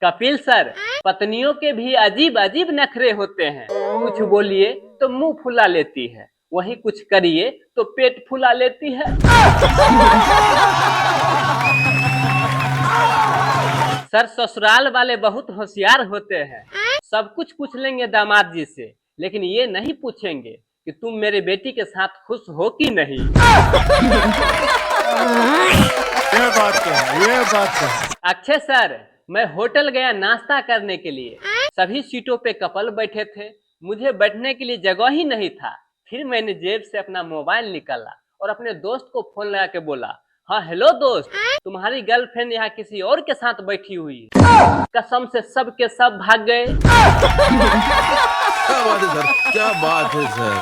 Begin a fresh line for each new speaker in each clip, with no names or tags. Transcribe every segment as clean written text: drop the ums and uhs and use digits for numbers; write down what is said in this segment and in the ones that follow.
Kapil sir, पत्नियों के भी अजीब अजीब नखरे होते हैं। कुछ बोलिए तो मुंह फुला लेती है, वहीं कुछ करिए तो पेट फुला लेती है। सर, ससुराल वाले बहुत होशियार होते हैं। सब कुछ पूछ लेंगे दामाद जी से, लेकिन ये नहीं पूछेंगे कि तुम मेरे बेटी के साथ खुश हो कि नहीं।
ये बात है।
अक्षय सर, मैं होटल गया नाश्ता करने के लिए। सभी सीटों पे कपल बैठे थे, मुझे बैठने के लिए जगह ही नहीं था। फिर मैंने जेब से अपना मोबाइल निकाला और अपने दोस्त को फोन लगा के बोला, हाँ हेलो दोस्त, तुम्हारी गर्लफ्रेंड यहाँ किसी और के साथ बैठी हुई है। कसम से सब के सब भाग गए।
क्या बात है सर।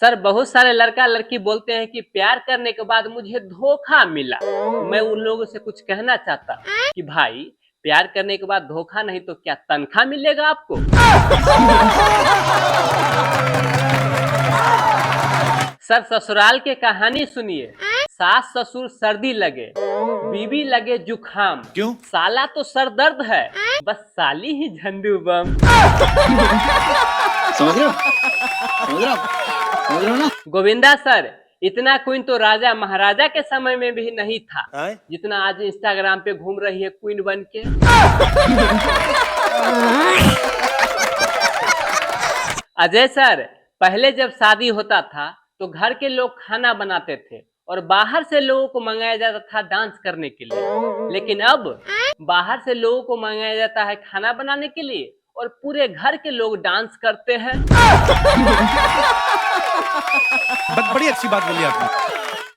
सर, बहुत सारे लड़का लड़की बोलते हैं कि प्यार करने के बाद मुझे धोखा मिला। मैं उन लोगों से कुछ कहना चाहता हूँ कि भाई, प्यार करने के बाद धोखा नहीं तो क्या तनख्वाह मिलेगा आपको? सर, ससुराल के कहानी सुनिए। सास ससुर सर्दी लगे, बीवी लगे जुखाम,
क्यों?
साला तो सर दर्द है, बस साली ही झंडू बम।
समझ रहे हो ना?
गोविंदा सर, इतना क्वीन तो राजा महाराजा के समय में भी नहीं था जितना आज इंस्टाग्राम पे घूम रही है क्वीन बन के। अजय सर, पहले जब शादी होता था तो घर के लोग खाना बनाते थे और बाहर से लोगों को मंगाया जाता था डांस करने के लिए। लेकिन अब बाहर से लोगों को मंगाया जाता है खाना बनाने के लिए और पूरे घर के लोग डांस करते हैं।
बड़ी अच्छी बात बोली आपने।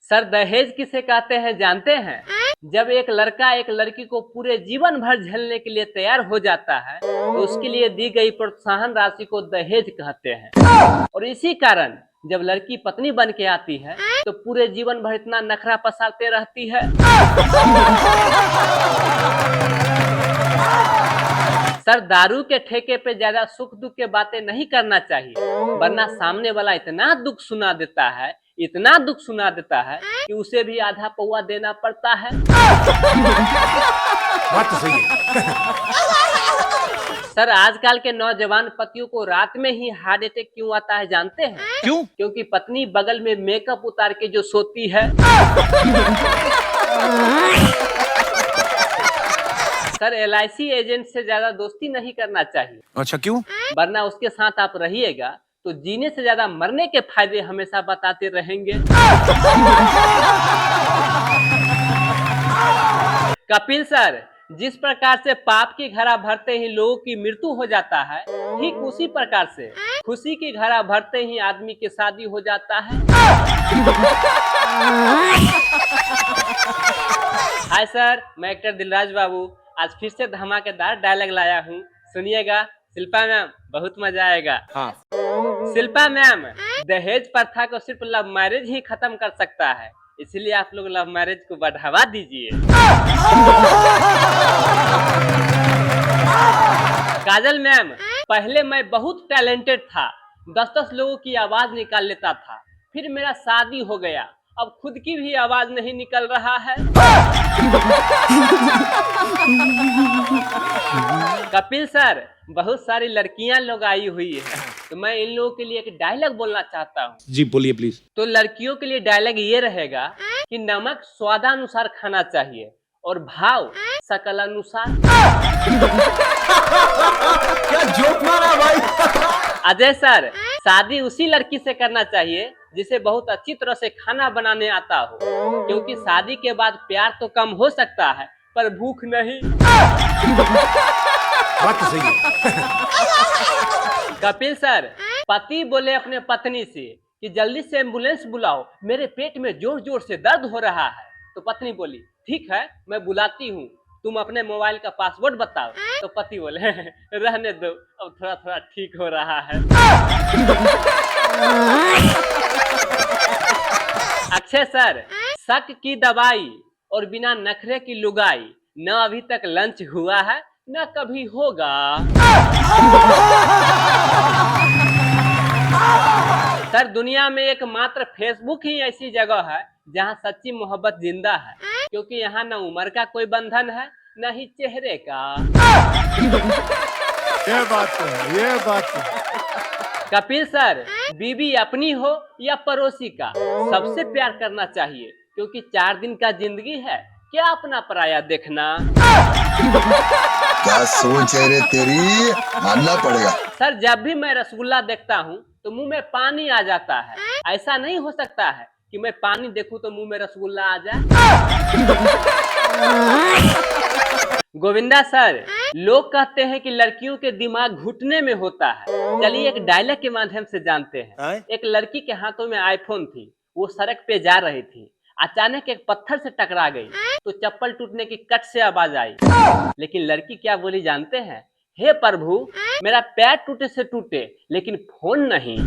सर, दहेज किसे कहते हैं जानते हैं? जब एक लड़का एक लड़की को पूरे जीवन भर झेलने के लिए तैयार हो जाता है तो उसके लिए दी गई प्रोत्साहन राशि को दहेज कहते हैं। और इसी कारण जब लड़की पत्नी बन के आती है तो पूरे जीवन भर इतना नखरा पसारते रहती है। सर, दारू के ठेके पे ज्यादा सुख दुख के बातें नहीं करना चाहिए, वरना सामने वाला इतना दुख सुना देता है, इतना दुख सुना देता है कि उसे भी आधा पौआ देना पड़ता है।
बात तो सही है।
सर, आजकल के नौजवान पतियों को रात में ही हार्ट अटैक क्यों आता है जानते हैं?
क्यों?
क्योंकि पत्नी बगल में मेकअप उतार के जो सोती है। सर, LIC एजेंट से ज्यादा दोस्ती नहीं करना चाहिए।
अच्छा, क्यों?
वरना उसके साथ आप रहिएगा तो जीने से ज्यादा मरने के फायदे हमेशा बताते रहेंगे। कपिल सर, जिस प्रकार से पाप की घड़ा भरते ही लोगों की मृत्यु हो जाता है, ठीक उसी प्रकार से खुशी की घड़ा भरते ही आदमी की शादी हो जाता है। हाय सर, मैं एक्टर दिलराज बाबू आज फिर से धमाकेदार डायलॉग लाया हूँ, सुनिएगा। शिल्पा मैम, बहुत मजा आएगा।
हाँ।
शिल्पा मैम, दहेज प्रथा को सिर्फ लव मैरिज ही खत्म कर सकता है, इसलिए आप लोग लव मैरिज को बढ़ावा दीजिए। काजल मैम, पहले मैं बहुत टैलेंटेड था, 10-10 लोगों की आवाज निकाल लेता था, फिर मेरा शादी हो गया, अब खुद की भी आवाज नहीं निकल रहा है। कपिल सर, बहुत सारी लड़कियां लोग आई हुई है, तो मैं इन लोगों के लिए एक डायलॉग बोलना चाहता हूँ।
जी बोलिए प्लीज।
तो लड़कियों के लिए डायलॉग ये रहेगा कि नमक स्वादानुसार खाना चाहिए और भाव सकल अनुसार।
क्या जोक मारा भाई।
अजय सर, शादी उसी लड़की से करना चाहिए जिसे बहुत अच्छी तरह से खाना बनाने आता हो, क्योंकि शादी के बाद प्यार तो कम हो सकता है पर भूख नहीं।
बात तो सही है।
कपिल सर, पति बोले अपने पत्नी से कि जल्दी से एम्बुलेंस बुलाओ, मेरे पेट में जोर जोर से दर्द हो रहा है। तो पत्नी बोली, ठीक है मैं बुलाती हूँ, तुम अपने मोबाइल का पासवर्ड बताओ। तो पति बोले, रहने दो, अब थोड़ा थोड़ा ठीक हो रहा है। अक्षय सर, शक की दवाई और बिना नखरे की लुगाई, न अभी तक लंच हुआ है न कभी होगा। सर, दुनिया में एकमात्र फेसबुक ही ऐसी जगह है जहां सच्ची मोहब्बत जिंदा है, क्योंकि यहाँ न उम्र का कोई बंधन है न ही चेहरे का।
ये बात तो है, ये बात तो है।
कपिल सर, बीवी अपनी हो या पड़ोसी का, सबसे प्यार करना चाहिए, क्योंकि 4 दिन का जिंदगी है, क्या अपना पराया देखना।
क्या सोच है रे तेरी, मानना पड़ेगा।
सर, जब भी मैं रसगुल्ला देखता हूँ तो मुंह में पानी आ जाता है। ऐसा नहीं हो सकता है कि मैं पानी देखूं तो मुंह में रसगुल्ला आ जाए। गोविंदा सर, लोग कहते हैं कि लड़कियों के दिमाग घुटने में होता है। चलिए एक डायलॉग के माध्यम से जानते हैं। एक लड़की के हाथों में आईफोन थी, वो सड़क पे जा रही थी, अचानक एक पत्थर से टकरा गई तो चप्पल टूटने की कट से आवाज आई, लेकिन लड़की क्या बोली जानते हैं? हे प्रभु, मेरा पैर टूटे से टूटे लेकिन फोन नहीं।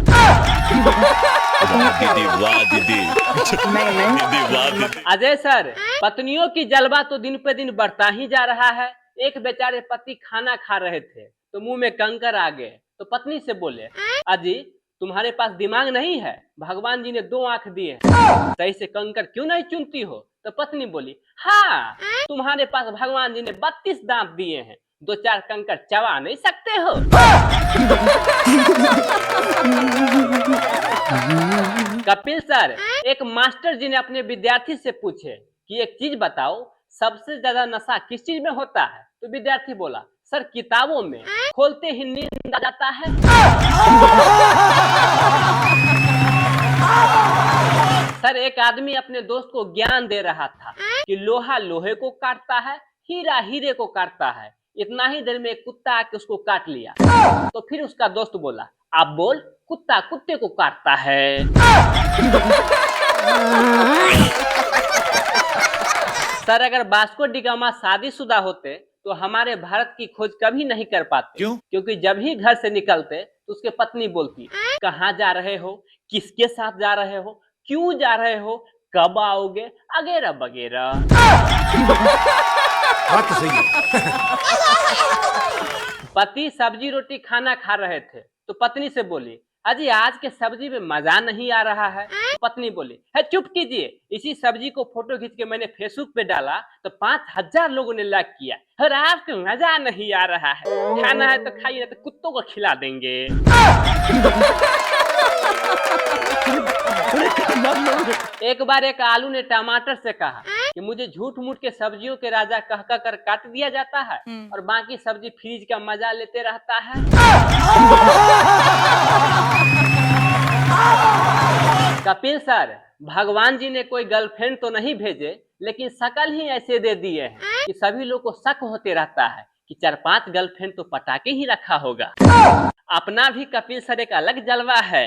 अजय सर, पत्नियों की जलवा तो दिन पे दिन बढ़ता ही जा रहा है। एक बेचारे पति खाना खा रहे थे तो मुंह में कंकर आ गए, तो पत्नी से बोले, अजी तुम्हारे पास दिमाग नहीं है? भगवान जी ने 2 आंख दिए, सही से कंकर क्यों नहीं चुनती हो? तो पत्नी बोली, हाँ, तुम्हारे पास भगवान जी ने 32 दांत दिए हैं, 2-4 कंकर चबा नहीं सकते हो। कपिल सर, एक मास्टर जी ने अपने विद्यार्थी से पूछे कि एक चीज बताओ, सबसे ज्यादा नशा किस चीज में होता है? तो विद्यार्थी बोला, सर किताबों में, खोलते ही नींद आ जाता है। सर, एक आदमी अपने दोस्त को ज्ञान दे रहा था कि लोहा लोहे को काटता है, हीरा हीरे को काटता है। इतना ही देर में एक कुत्ता आके उसको काट लिया। तो फिर उसका दोस्त बोला, आप बोल, कुत्ता कुत्ते को काटता है। सर, अगर वास्को डी गामा शादीशुदा होते तो हमारे भारत की खोज कभी नहीं कर पाते।
क्यों?
क्योंकि जब ही घर से निकलते तो उसके पत्नी बोलती, कहाँ जा रहे हो, किसके साथ जा रहे हो, क्यों जा रहे हो, कब आओगे, अगेरा बगेरा।
बात तो सही है।
पति सब्जी रोटी खाना खा रहे थे तो पत्नी से बोली, अजी आज के सब्जी में मजा नहीं आ रहा है। तो पत्नी बोली, है चुप कीजिए, इसी सब्जी को फोटो खींच के मैंने फेसबुक पे डाला तो 5000 लोगों ने लाइक किया, और आपको मजा नहीं आ रहा है। खाना है तो खाइए, तो कुत्तों को खिला देंगे। एक बार एक आलू ने टमाटर से कहा कि मुझे झूठ मूठ के सब्जियों के राजा कह कर काट दिया जाता है और बाकी सब्जी फ्रीज का मजा लेते रहता है। कपिल सर, भगवान जी ने कोई गर्लफ्रेंड तो नहीं भेजे, लेकिन शकल ही ऐसे दे दिए हैं कि सभी लोग को शक होते रहता है कि 4-5 गर्लफ्रेंड तो पटाके ही रखा होगा। अपना भी कपिल सर एक अलग जलवा है।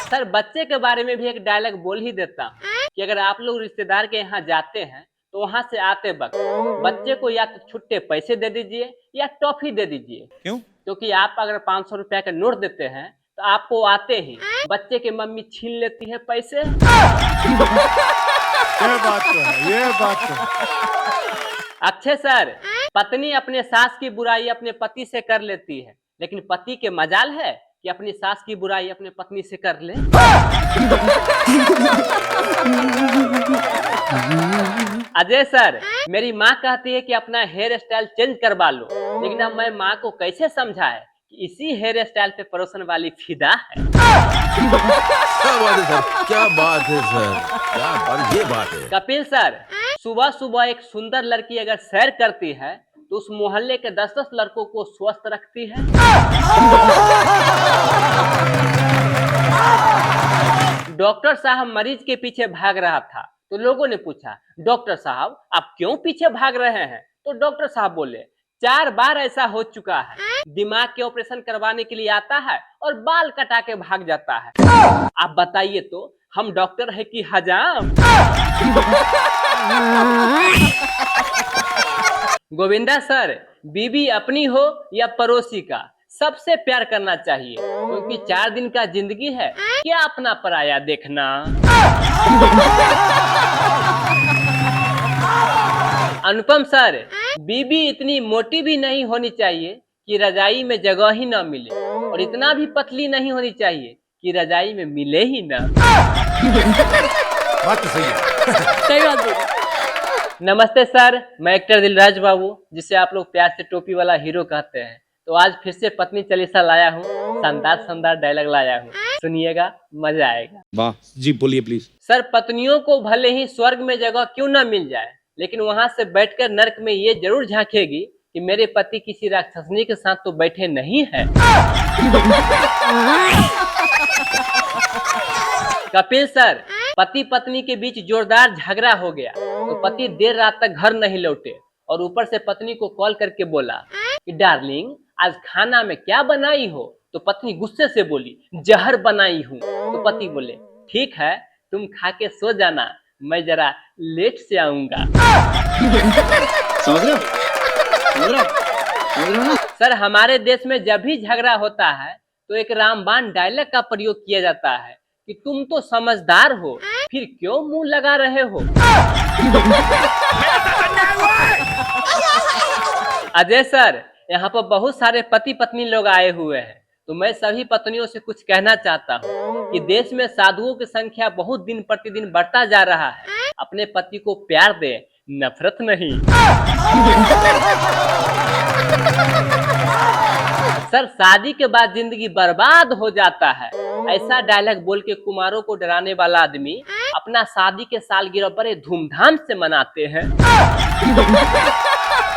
सर, बच्चे के बारे में भी एक डायलॉग बोल ही देता हूँ कि अगर आप लोग रिश्तेदार के यहाँ जाते हैं तो वहाँ से आते वक्त बच्चे को या तो छुट्टे पैसे दे दीजिए या टॉफी दे दीजिए।
क्यों?
क्योंकि आप अगर 500 रुपया का नोट देते हैं तो आपको आते ही बच्चे की मम्मी छीन लेती है पैसे।
ये बात तो है, ये बात तो है।
अक्षय सर, पत्नी अपने सास की बुराई अपने पति से कर लेती है, लेकिन पति के मजाल है कि अपनी सास की बुराई अपने पत्नी से कर ले। अजय सर, मेरी माँ कहती है कि अपना हेयर स्टाइल चेंज करवा लो, लेकिन अब मैं माँ को कैसे समझाए कि इसी हेयर स्टाइल पे पड़ोसन वाली फिदा है।
क्या बात है सर, क्या बात है सर, क्या बात, ये बात है।
कपिल सर, सुबह सुबह एक सुंदर लड़की अगर सैर करती है तो उस मोहल्ले के 10-10 लड़कों को स्वस्थ रखती है। डॉक्टर साहब मरीज के पीछे भाग रहा था तो लोगों ने पूछा, डॉक्टर साहब आप क्यों पीछे भाग रहे हैं? तो डॉक्टर साहब बोले, 4 बार ऐसा हो चुका है, दिमाग के ऑपरेशन करवाने के लिए आता है और बाल कटा के भाग जाता है। आप बताइए तो, हम डॉक्टर है कि हजाम? गोविंदा सर, बीवी अपनी हो या पड़ोसी का, सबसे प्यार करना चाहिए, क्योंकि 4 दिन का जिंदगी है, क्या अपना पराया देखना। अनुपम सर, बीवी इतनी मोटी भी नहीं होनी चाहिए कि रजाई में जगह ही ना मिले, और इतना भी पतली नहीं होनी चाहिए कि रजाई में मिले ही ना।
बात तो सही है।
सही बात बोली।
नमस्ते सर, मैं एक्टर दिलराज बाबू, जिसे आप लोग प्यार से टोपी वाला हीरो कहते हैं। तो आज फिर से पत्नी चालीसा लाया हूँ, शानदार शानदार डायलॉग लाया हूँ, सुनिएगा, मजा आएगा।
वाह जी, बोलिए प्लीज।
सर, पत्नियों को भले ही स्वर्ग में जगह क्यों ना मिल जाए, लेकिन वहां से बैठकर नर्क में ये जरूर झांकेगी कि मेरे पति किसी राक्षसनी के साथ तो बैठे नहीं है। कपिल सर, पति पत्नी के बीच जोरदार झगड़ा हो गया तो पति देर रात तक घर नहीं लौटे और ऊपर से पत्नी को कॉल करके बोला कि डार्लिंग, आज खाना में क्या बनाई हो? तो पत्नी गुस्से से बोली, जहर बनाई हूँ। तो पति बोले, ठीक है, तुम खा के सो जाना, मैं जरा लेट से आऊंगा।
समझ रहे हो? समझ रहे हो? समझ रहे हो ना?
सर, हमारे देश में जब भी झगड़ा होता है तो एक रामबाण डायलॉग का प्रयोग किया जाता है कि तुम तो समझदार हो, फिर क्यों मुंह लगा रहे हो? अजय सर, यहाँ पर बहुत सारे पति पत्नी लोग आए हुए हैं, तो मैं सभी पत्नियों से कुछ कहना चाहता हूँ कि देश में साधुओं की संख्या बहुत दिन प्रतिदिन बढ़ता जा रहा है। अपने पति को प्यार दे, नफरत नहीं। सर, शादी के बाद जिंदगी बर्बाद हो जाता है, ऐसा डायलॉग बोल के कुमारों को डराने वाला आदमी अपना शादी के सालगिरह बड़े धूमधाम से मनाते हैं।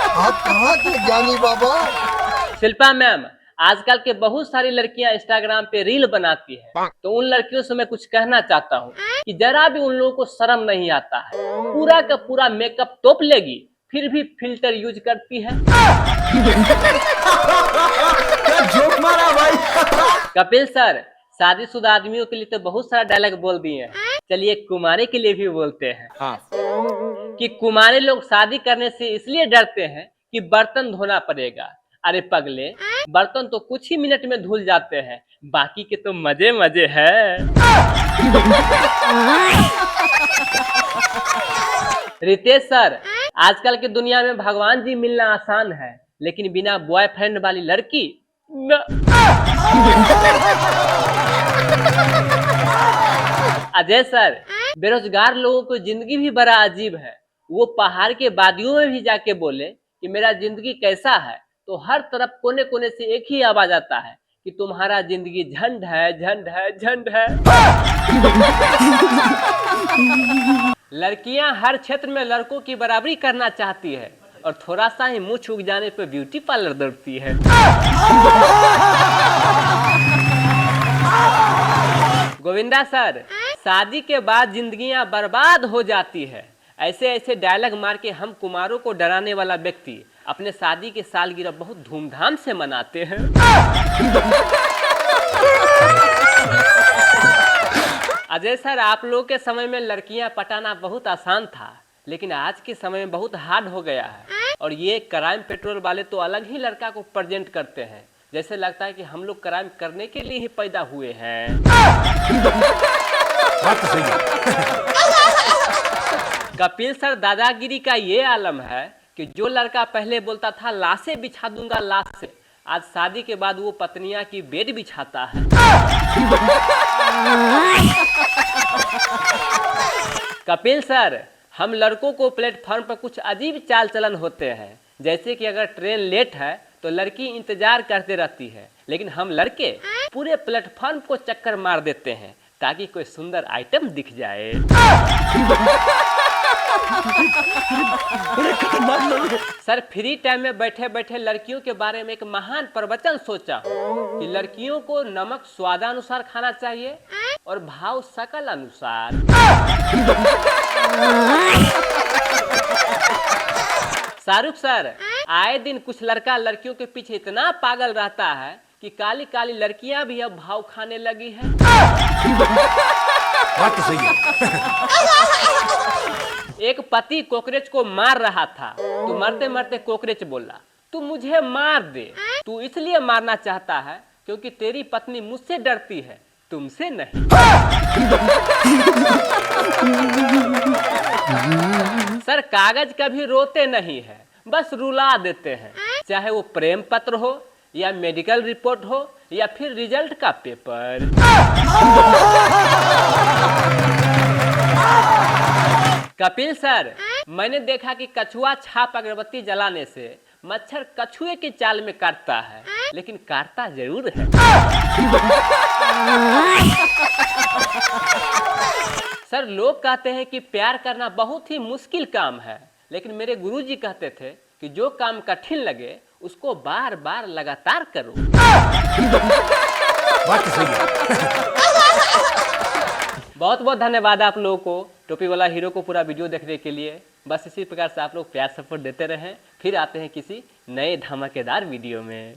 आप कहाँ थे ज्ञानी बाबा?
शिल्पा मैम, आजकल के बहुत सारी लड़कियां इंस्टाग्राम पे रील बनाती है, तो उन लड़कियों से मैं कुछ कहना चाहता हूँ कि जरा भी उन लोगों को शर्म नहीं आता है। पूरा का पूरा मेकअप तोप लेगी, फिर भी फिल्टर यूज करती है।
क्या जोक मारा भाई।
कपिल सर, शादीशुदा आदमियों के लिए तो बहुत सारा डायलॉग बोल दिए हैं, चलिए कुमारे के लिए भी बोलते हैं।
हाँ।
कि कुमारे लोग शादी करने से इसलिए डरते हैं कि बर्तन धोना पड़ेगा। अरे पगले, बर्तन तो कुछ ही मिनट में धुल जाते हैं, बाकी के तो मजे मजे है। रितेश सर, आजकल की दुनिया में भगवान जी मिलना आसान है, लेकिन बिना बॉयफ्रेंड वाली लड़की न। अजय सर, बेरोजगार लोगों की जिंदगी भी बड़ा अजीब है। वो पहाड़ के वादियों में भी जाके बोले कि मेरा जिंदगी कैसा है, तो हर तरफ कोने कोने से एक ही आवाज आता है कि तुम्हारा जिंदगी झंड है, झंड है, झंड है। लड़कियां हर क्षेत्र में लड़कों की बराबरी करना चाहती है और थोड़ा सा ही मुंह छूक जाने पर ब्यूटी पार्लर दौड़ती है। गोविंदा सर, शादी के बाद जिंदगियां बर्बाद हो जाती है, ऐसे ऐसे डायलॉग मार के हम कुमारों को डराने वाला व्यक्ति अपने शादी के सालगिरह बहुत धूमधाम से मनाते हैं। अजय सर, आप लोगों के समय में लड़कियां पटाना बहुत आसान था, लेकिन आज के समय में बहुत हार्ड हो गया है। और ये क्राइम पेट्रोल वाले तो अलग ही लड़का को प्रेजेंट करते हैं, जैसे लगता है कि हम लोग क्राइम करने के लिए ही पैदा हुए हैं।
बात तो सही है।
कपिल सर, दादागिरी का ये आलम है कि जो लड़का पहले बोलता था लाशें बिछा दूंगा लाश से, आज शादी के बाद वो पत्नियां की बेड बिछाता है। कपिल सर, हम लड़कों को प्लेटफॉर्म पर कुछ अजीब चाल चलन होते हैं, जैसे कि अगर ट्रेन लेट है तो लड़की इंतजार करते रहती है, लेकिन हम लड़के पूरे प्लेटफॉर्म को चक्कर मार देते हैं ताकि कोई सुंदर आइटम दिख जाए। सर, फ्री टाइम में बैठे बैठे लड़कियों के बारे में एक महान प्रवचन सोचा कि लड़कियों को नमक स्वादानुसार खाना चाहिए और भाव सकल अनुसार। शाहरुख सर, आए दिन कुछ लड़का लड़कियों के पीछे इतना पागल रहता है कि काली काली लड़कियां भी अब भाव खाने लगी हैं।
बात तो सही है।
एक पति कॉकरोच को मार रहा था तो मरते मरते कॉकरोच बोला, तू मुझे मार दे, तू इसलिए मारना चाहता है क्योंकि तेरी पत्नी मुझसे डरती है, तुमसे नहीं। सर, कागज कभी रोते नहीं है, बस रुला देते हैं, चाहे वो प्रेम पत्र हो या मेडिकल रिपोर्ट हो या फिर रिजल्ट का पेपर। कपिल सर, मैंने देखा कि कछुआ छाप अगरबत्ती जलाने से मच्छर कछुए की चाल में काटता है, लेकिन काटता जरूर है। सर, लोग कहते हैं कि प्यार करना बहुत ही मुश्किल काम है, लेकिन मेरे गुरुजी कहते थे कि जो काम कठिन लगे उसको बार बार लगातार करो।
बात तो सही है।
बहुत बहुत धन्यवाद आप लोगों को टोपी वाला हीरो को पूरा वीडियो देखने के लिए। बस इसी प्रकार से आप लोग प्यार सपोर्ट देते रहें। फिर आते हैं किसी नए धमाकेदार वीडियो में।